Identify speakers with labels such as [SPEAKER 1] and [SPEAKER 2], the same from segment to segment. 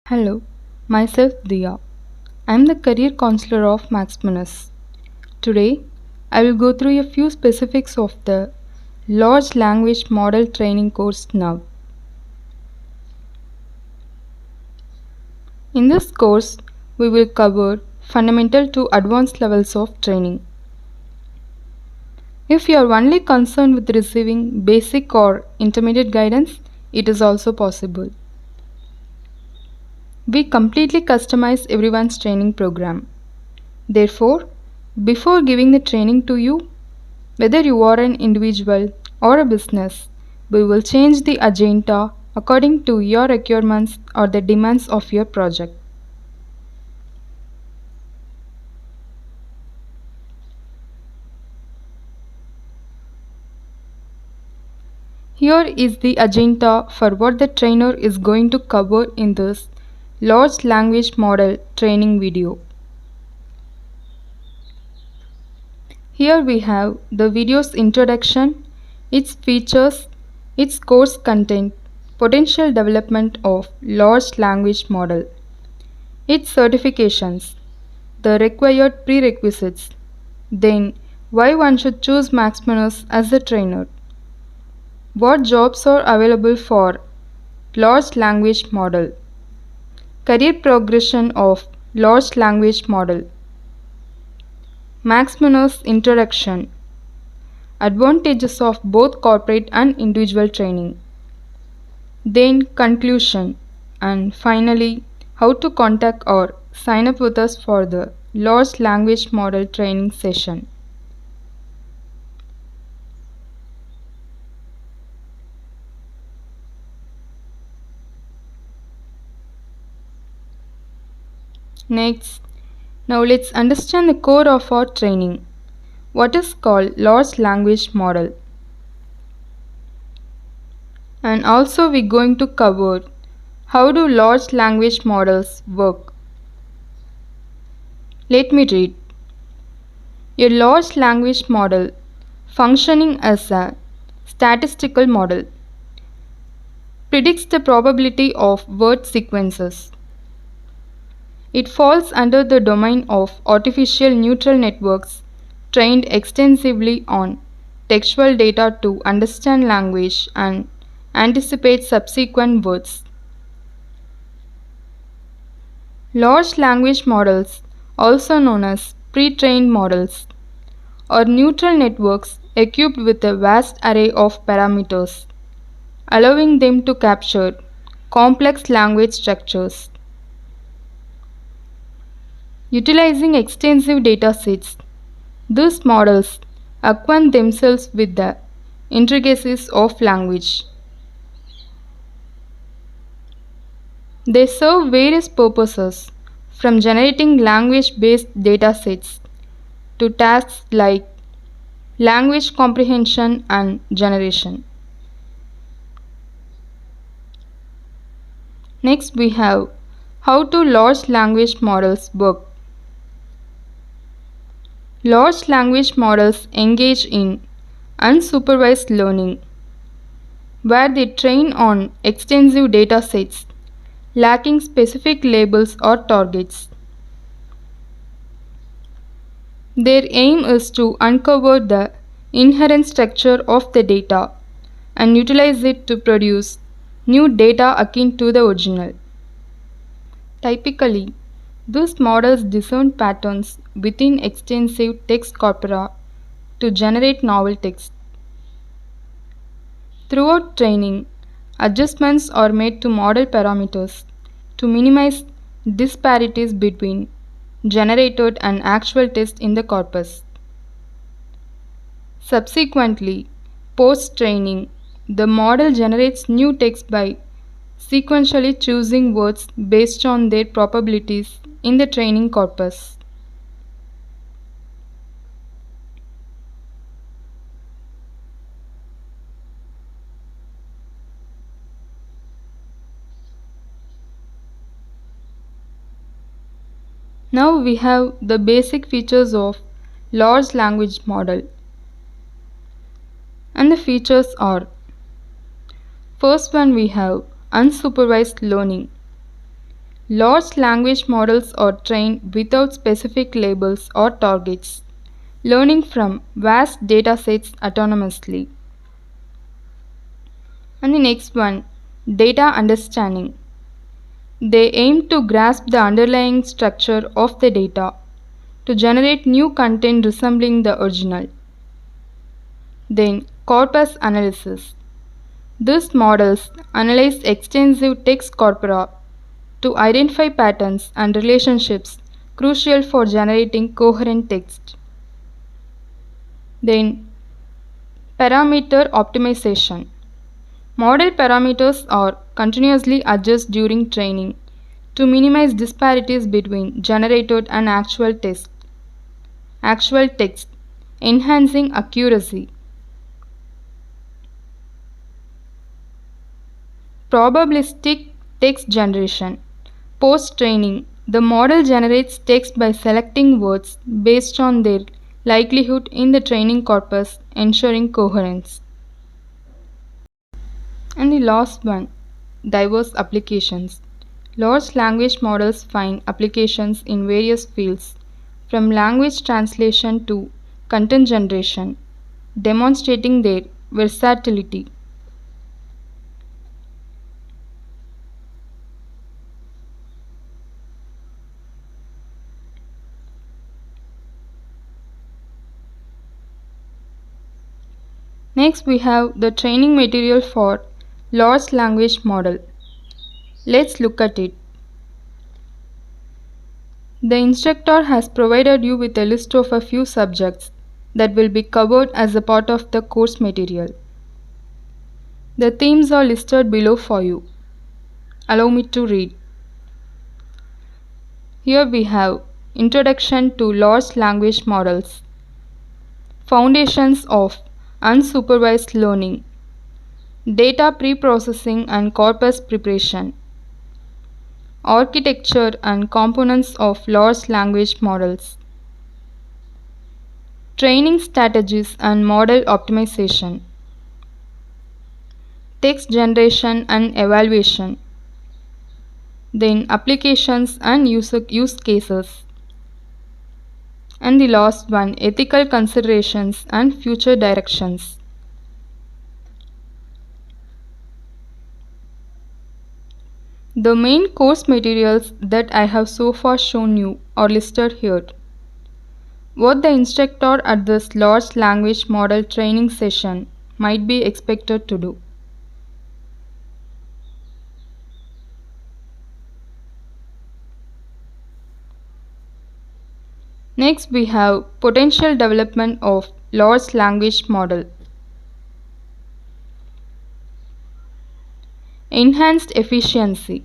[SPEAKER 1] Hello, myself Dia. I am the career counselor of Maxmunus. Today, I will go through a few specifics of the large language model training course now. In this course, we will cover fundamental to advanced levels of training. If you are only concerned with receiving basic or intermediate guidance, it is also possible. We completely customize everyone's training program. Therefore, before giving the training to you, whether you are an individual or a business, we will change the agenda according to your requirements or the demands of your project. Here is the agenda for what the trainer is going to cover in this large language model training video. Here we have the video's introduction, its features, its course content, potential development of large language model, its certifications, the required prerequisites, then why one should choose Maxmunus as a trainer, what jobs are available for large language model, career progression of large language model, Maxmunus introduction, advantages of both corporate and individual training, then conclusion, and finally how to contact or sign up with us for the large language model training session. Next, now let's understand the core of our training. What is called large language model? And also we're going to cover how do large language models work. Let me read. A large language model functioning as a statistical model predicts the probability of word sequences. It falls under the domain of artificial neural networks trained extensively on textual data to understand language and anticipate subsequent words. Large language models, also known as pre-trained models, are neural networks equipped with a vast array of parameters, allowing them to capture complex language structures. Utilizing extensive data sets, these models acquaint themselves with the intricacies of language. They serve various purposes, from generating language-based data sets to tasks like language comprehension and generation. Next, we have how do large language models work. Large language models engage in unsupervised learning, where they train on extensive data sets lacking specific labels or targets. Their aim is to uncover the inherent structure of the data and utilize it to produce new data akin to the original. Typically, these models discern patterns within extensive text corpora to generate novel text. Throughout training, adjustments are made to model parameters to minimize disparities between generated and actual text in the corpus. Subsequently, post-training, the model generates new text by sequentially choosing words based on their probabilities in the training corpus. Now we have the basic features of large language model. And the features are: first one, we have unsupervised learning. Large language models are trained without specific labels or targets, learning from vast datasets autonomously. And the next one, data understanding. They aim to grasp the underlying structure of the data to generate new content resembling the original. Then, corpus analysis. These models analyze extensive text corpora to identify patterns and relationships crucial for generating coherent text. Then, parameter optimization. Model parameters are continuously adjusted during training to minimize disparities between generated and actual text, enhancing accuracy. Probabilistic text generation. Post training, the model generates text by selecting words based on their likelihood in the training corpus, ensuring coherence. And the last one, diverse applications. Large language models find applications in various fields, from language translation to content generation, demonstrating their versatility. Next, we have the training material for large language model. Let's look at it. The instructor has provided you with a list of a few subjects that will be covered as a part of the course material. The themes are listed below for you. Allow me to read. Here we have Introduction to Large Language Models, Foundations of Unsupervised Learning, Data Preprocessing and Corpus Preparation, Architecture and Components of Large Language Models, Training Strategies and Model Optimization, Text Generation and Evaluation, then Applications and use cases, and the last one, Ethical Considerations and Future Directions. The main course materials that I have so far shown you are listed here. What the instructor at this large language model training session might be expected to do. Next, we have potential development of large language model. Enhanced efficiency.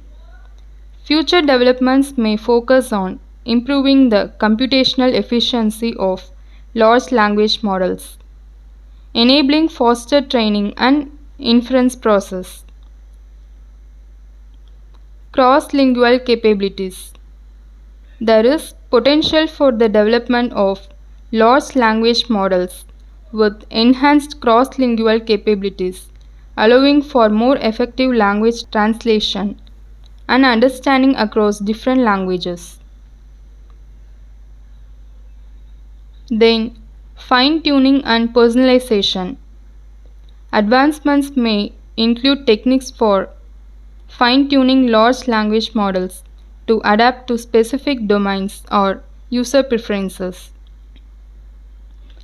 [SPEAKER 1] Future developments may focus on improving the computational efficiency of large language models, enabling faster training and inference process. Cross-lingual capabilities. There is potential for the development of large language models with enhanced cross-lingual capabilities, allowing for more effective language translation and understanding across different languages. Then, fine-tuning and personalization. Advancements may include techniques for fine-tuning large language models to adapt to specific domains or user preferences,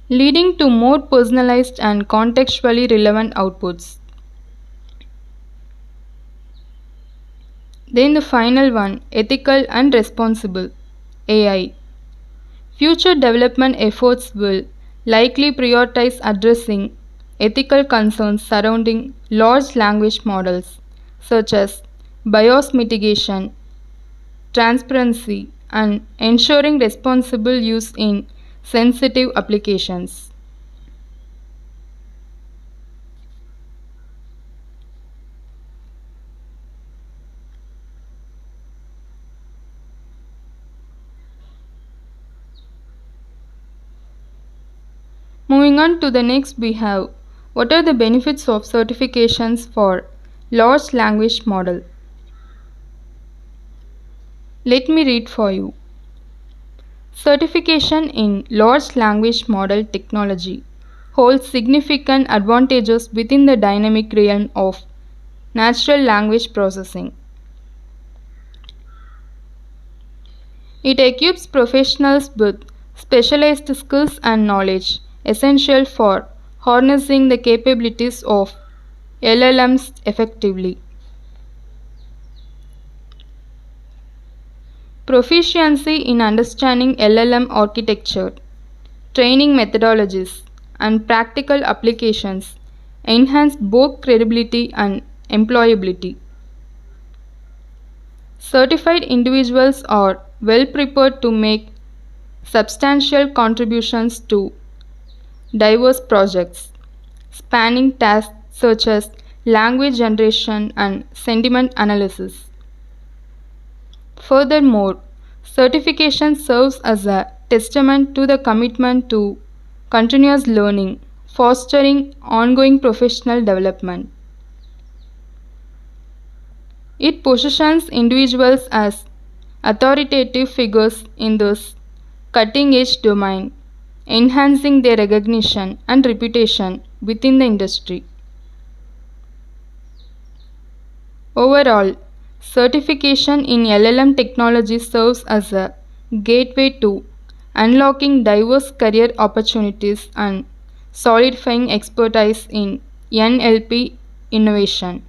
[SPEAKER 1] leading to more personalized and contextually relevant outputs. Then the final one, ethical and responsible AI. Future development efforts will likely prioritize addressing ethical concerns surrounding large language models, such as bias mitigation, transparency, and ensuring responsible use in sensitive applications. Moving on to the next, we have what are the benefits of certifications for large language model. Let me read for you. Certification in large language model technology holds significant advantages within the dynamic realm of natural language processing. It equips professionals with specialized skills and knowledge essential for harnessing the capabilities of LLMs effectively. Proficiency in understanding LLM architecture, training methodologies, and practical applications enhance both credibility and employability. Certified individuals are well prepared to make substantial contributions to diverse projects, spanning tasks such as language generation and sentiment analysis. Furthermore, certification serves as a testament to the commitment to continuous learning, fostering ongoing professional development. It positions individuals as authoritative figures in this cutting edge domain, enhancing their recognition and reputation within the industry. Overall, certification in LLM technology serves as a gateway to unlocking diverse career opportunities and solidifying expertise in NLP innovation.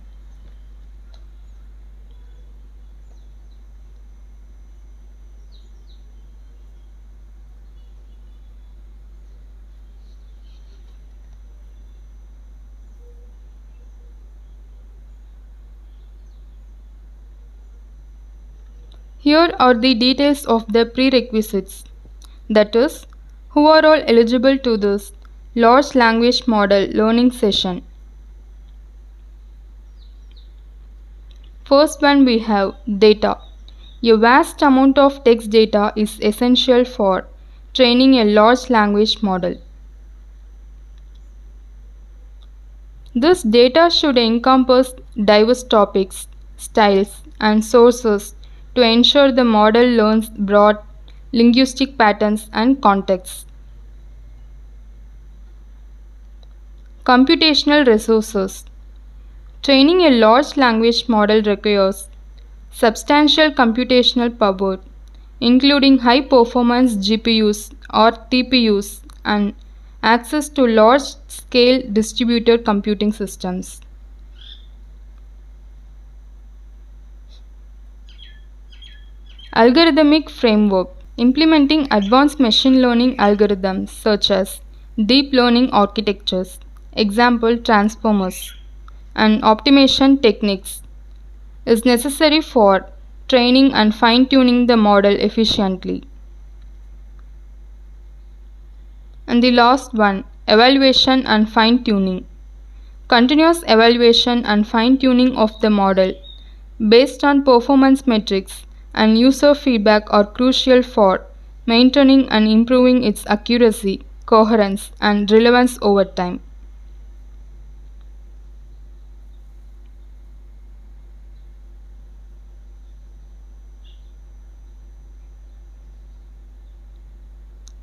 [SPEAKER 1] Here are the details of the prerequisites. That is, who are all eligible to this large language model learning session. First one we have data. A vast amount of text data is essential for training a large language model. This data should encompass diverse topics, styles, and sources to ensure the model learns broad linguistic patterns and contexts. Computational resources. Training a large language model requires substantial computational power, including high performance GPUs or TPUs and access to large scale distributed computing systems. Algorithmic framework. Implementing advanced machine learning algorithms such as deep learning architectures, example transformers, and optimization techniques is necessary for training and fine-tuning the model efficiently. And the last one, evaluation and fine-tuning. Continuous evaluation and fine-tuning of the model based on performance metrics and user feedback are crucial for maintaining and improving its accuracy, coherence, and relevance over time.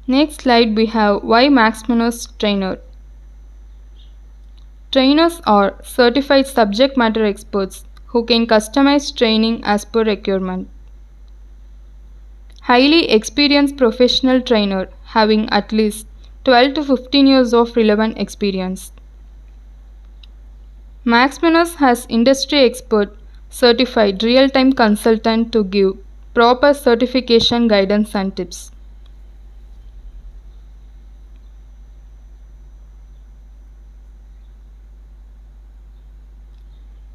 [SPEAKER 1] Next slide we have why Maxmunus Trainer. Trainers are certified subject matter experts who can customize training as per requirement. Highly experienced professional trainer having at least 12 to 15 years of relevant experience. Maxmunus has industry expert certified real-time consultant to give proper certification guidance and tips.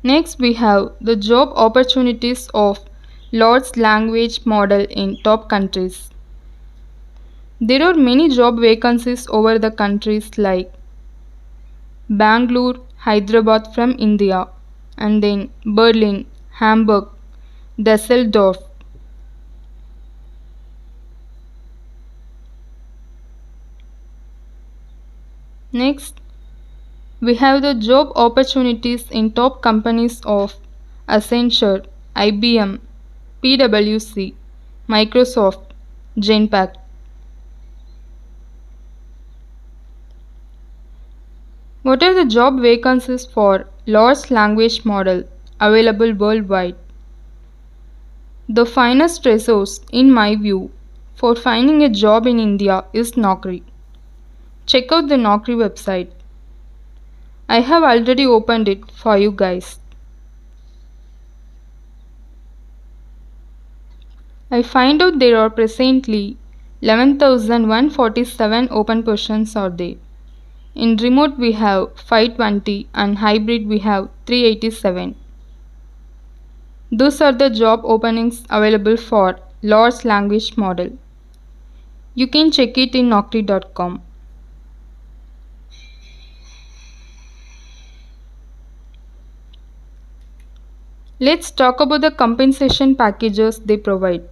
[SPEAKER 1] Next we have the job opportunities of large language model in top countries. There are many job vacancies over the countries like Bangalore, Hyderabad from India, and then Berlin, Hamburg, Düsseldorf. Next, we have the job opportunities in top companies of Accenture, IBM, PwC, Microsoft, Genpact. What are the job vacancies for large language model available worldwide? The finest resource, in my view, for finding a job in India is Naukri. Check out the Naukri website. I have already opened it for you guys. I find out there are presently 11,147 open positions are there. In remote we have 520 and hybrid we have 387. Those are the job openings available for large language model. You can check it in naukri.com. Let's talk about the compensation packages they provide.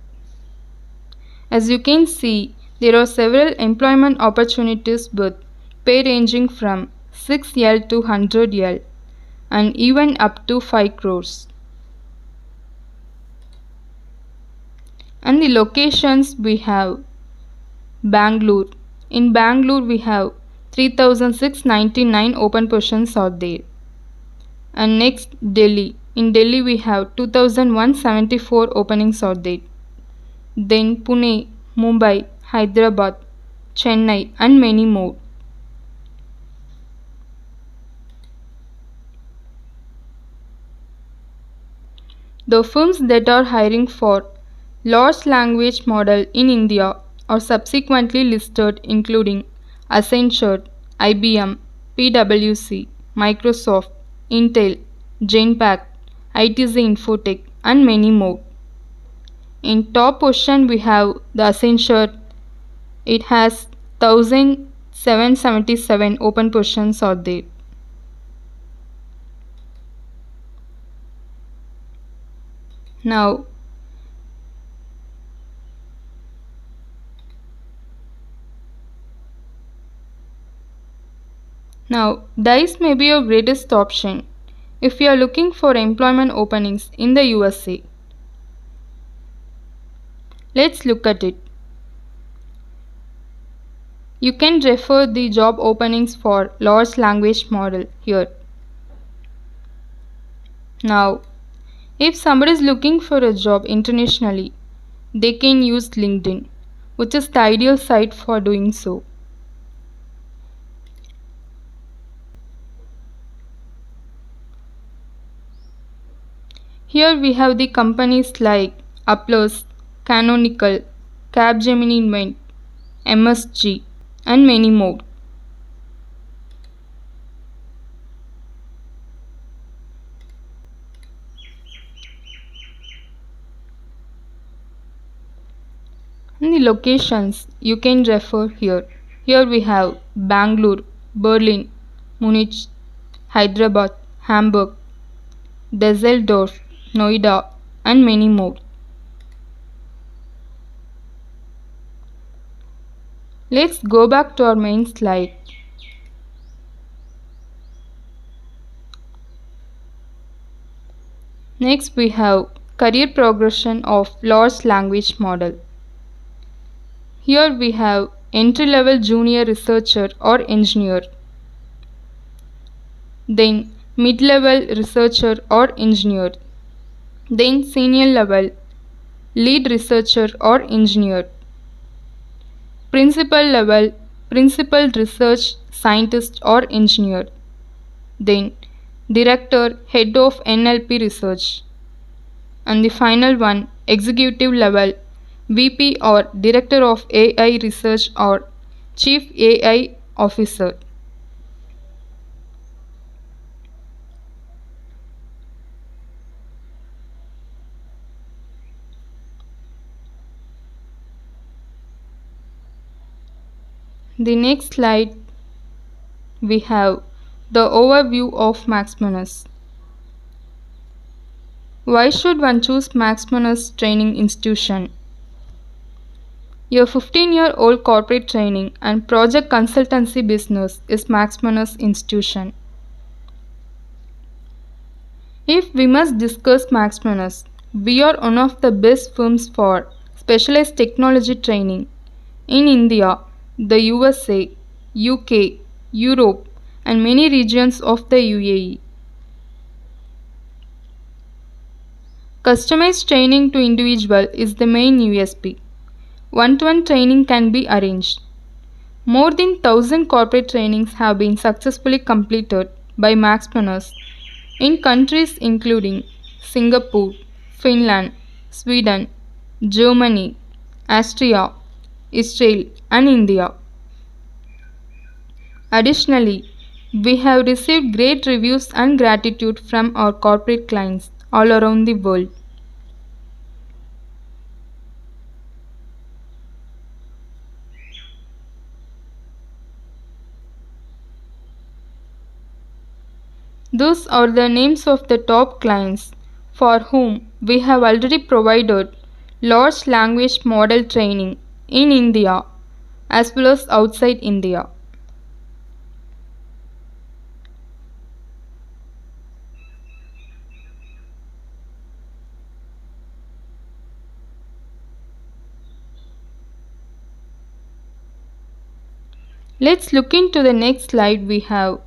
[SPEAKER 1] As you can see, there are several employment opportunities with pay ranging from 6L to 100L and even up to 5 crores. And the locations we have Bangalore. In Bangalore we have 3,699 open positions are there. And next Delhi. In Delhi we have 2,174 openings are there. Then Pune, Mumbai, Hyderabad, Chennai and many more. The firms that are hiring for large language model in India are subsequently listed including Accenture, IBM, PwC, Microsoft, Intel, Genpact, ITZ Infotech and many more. In top position we have the Accenture. It has 1,777 open positions are there. Now DICE may be your greatest option if you are looking for employment openings in the USA. Let's look at it. You can refer the job openings for large language model here. Now, if somebody is looking for a job internationally, they can use LinkedIn, which is the ideal site for doing so. Here we have the companies like Applus, Canonical, Capgemini Invent, MSG and many more. And the locations you can refer here. Here we have Bangalore, Berlin, Munich, Hyderabad, Hamburg, Düsseldorf, Noida and many more. Let's go back to our main slide. Next we have career progression of large language model. Here we have entry-level junior researcher or engineer, then mid-level researcher or engineer, then senior level lead researcher or engineer, principal level principal research scientist or engineer, then director head of NLP research, and the final one executive level VP or Director of AI Research or Chief AI Officer. The next slide we have the overview of Maxmunus. Why should one choose Maxmunus Training Institution? Your 15-year-old corporate training and project consultancy business is Maxmunus Institution. If we must discuss Maxmunus, we are one of the best firms for specialized technology training in India, the USA, UK, Europe, and many regions of the UAE. Customized training to individual is the main USP. One-to-one training can be arranged. More than 1,000 corporate trainings have been successfully completed by Maxmunus in countries including Singapore, Finland, Sweden, Germany, Austria, Israel, and India. Additionally, we have received great reviews and gratitude from our corporate clients all around the world. Those are the names of the top clients for whom we have already provided large language model training in India as well as outside India. Let's look into the next slide we have.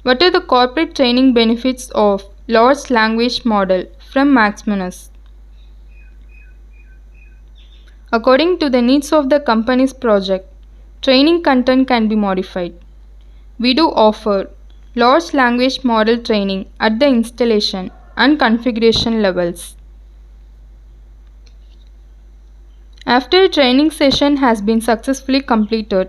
[SPEAKER 1] What are the corporate training benefits of large language model from Maxmunus? According to the needs of the company's project, training content can be modified. We do offer large language model training at the installation and configuration levels. After a training session has been successfully completed,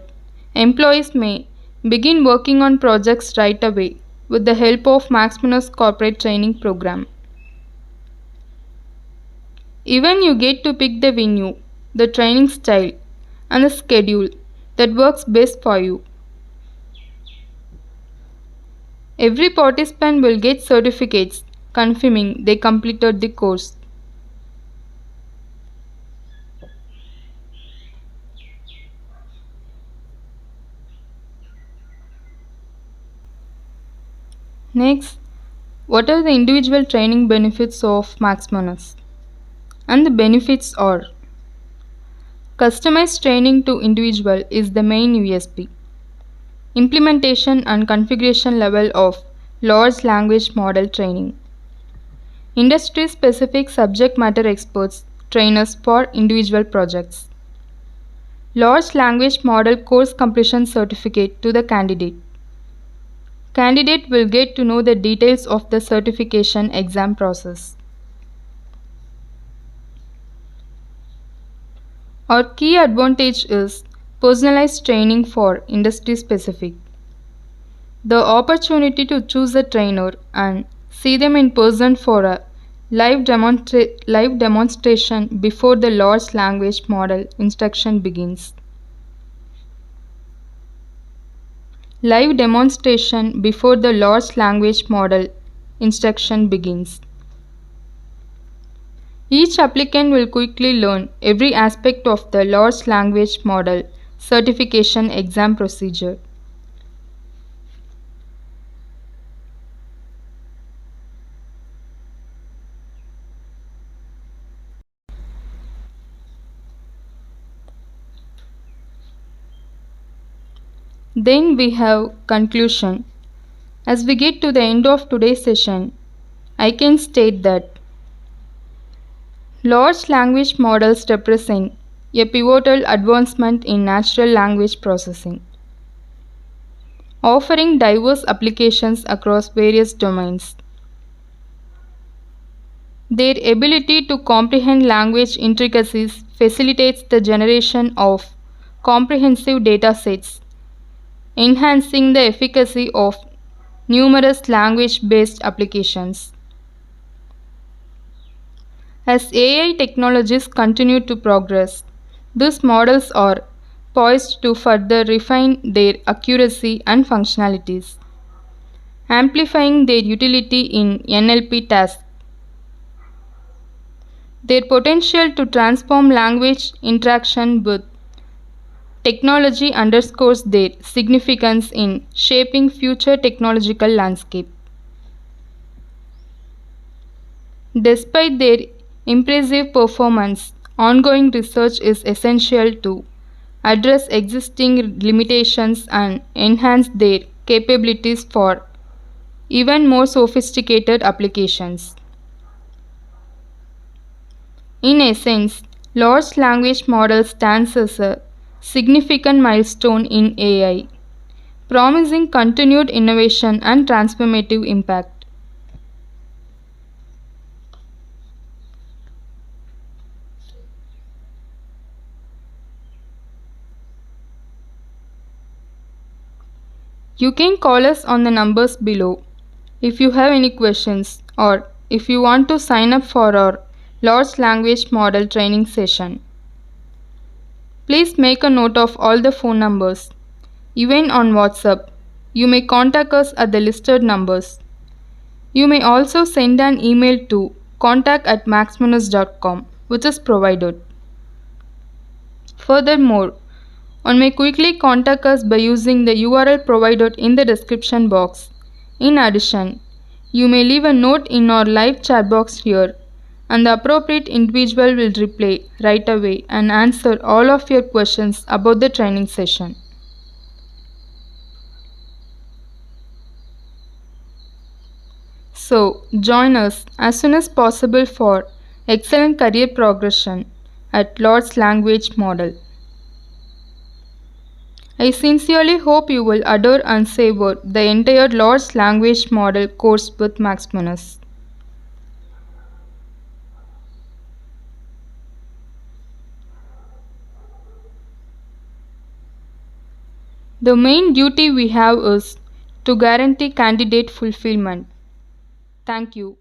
[SPEAKER 1] employees may begin working on projects right away with the help of Maxmunus corporate training program. Even you get to pick the venue, the training style, and the schedule that works best for you. Every participant will get certificates confirming they completed the course. Next, what are the individual training benefits of Maxmunus? And the benefits are: customized training to individual is the main USP. Implementation and configuration level of large language model training. Industry-specific subject matter experts, trainers for individual projects. Large language model course completion certificate to the candidate. Candidate will get to know the details of the certification exam process. Our key advantage is personalized training for industry specific. The opportunity to choose a trainer and see them in person for a live demonstration before the large language model instruction begins. Live demonstration before the large language model instruction begins. Each applicant will quickly learn every aspect of the large language model certification exam procedure. Then we have conclusion. As we get to the end of today's session, I can state that large language models represent a pivotal advancement in natural language processing, offering diverse applications across various domains. Their ability to comprehend language intricacies facilitates the generation of comprehensive data sets, enhancing the efficacy of numerous language-based applications. As AI technologies continue to progress, these models are poised to further refine their accuracy and functionalities, amplifying their utility in NLP tasks. Their potential to transform language interaction with technology underscores their significance in shaping future technological landscape. Despite their impressive performance, Ongoing research is essential to address existing limitations and enhance their capabilities for even more sophisticated applications. In essence, large language model stands as a significant milestone in AI, promising continued innovation and transformative impact. You can call us on the numbers below if you have any questions or if you want to sign up for our large language model training session. Please make a note of all the phone numbers. Even on WhatsApp, you may contact us at the listed numbers. You may also send an email to contact@maxmunus.com, which is provided. Furthermore, one may quickly contact us by using the URL provided in the description box. In addition, you may leave a note in our live chat box here, and the appropriate individual will reply right away and answer all of your questions about the training session. So, join us as soon as possible for excellent career progression at Large Language Model. I sincerely hope you will adore and savor the entire Large Language Model course with Maxmunus. The main duty we have is to guarantee candidate fulfillment. Thank you.